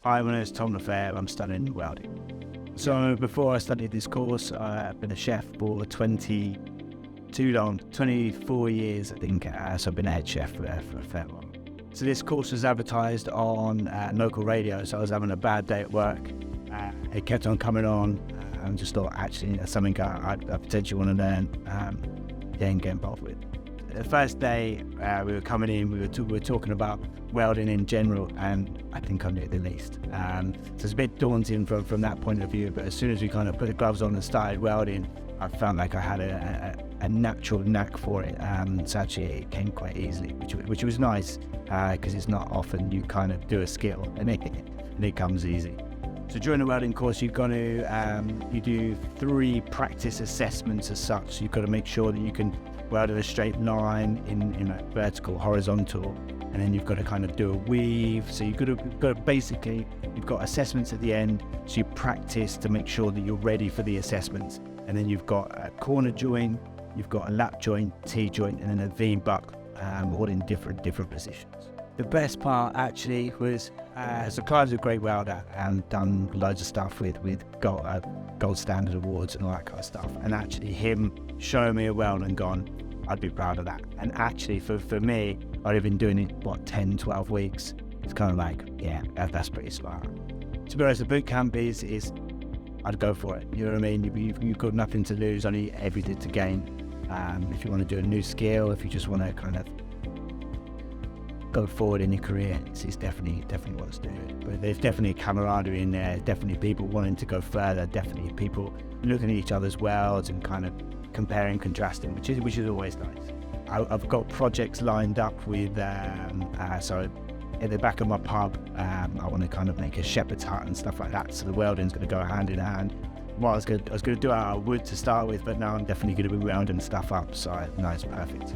Hi, my name is Tom Lefevre. I'm studying welding. So before I studied this course, I've been a chef for 24 years, I think. So I've been a head chef for a fair while. So this course was advertised on local radio. So I was having a bad day at work. It kept on coming on. I just thought, actually, that's something I potentially want to learn and get involved with. The first day we were coming in, we were talking about welding in general, and I think I knew the least. So it's a bit daunting from that point of view, but as soon as we kind of put the gloves on and started welding, I felt like I had a natural knack for it. So actually it came quite easily, which was nice, because it's not often you kind of do a skill and it comes easy. So during the welding course, you've got to, you do 3 practice assessments as such. So you've got to make sure that you can weld in a straight line, in a vertical, horizontal, and then you've got to kind of do a weave. So you've got to basically, you've got assessments at the end, so you practice to make sure that you're ready for the assessments. And then you've got a corner joint, you've got a lap joint, T-joint, and then a V-buck, all in different positions. The best part actually was, so Clive's a great welder and done loads of stuff with gold standard awards and all that kind of stuff. And actually him showing me a weld and gone, I'd be proud of that. And actually for me, I'd have been doing it, 10, 12 weeks. It's kind of like, yeah, that's pretty smart. To be honest, the boot camp is I'd go for it. You know what I mean? You've got nothing to lose, only everything to gain. If you want to do a new skill, if you just want to kind of go forward in your career, it's definitely what to do. But there's definitely a camaraderie in there, definitely people wanting to go further, definitely people looking at each other's welds and kind of comparing, contrasting, which is always nice. I've got projects lined up with, so at the back of my pub, I want to kind of make a shepherd's hut and stuff like that, so the welding's going to go hand in hand. Well, I was going to do it out of wood to start with, but now I'm definitely going to be welding stuff up, so no, it's perfect.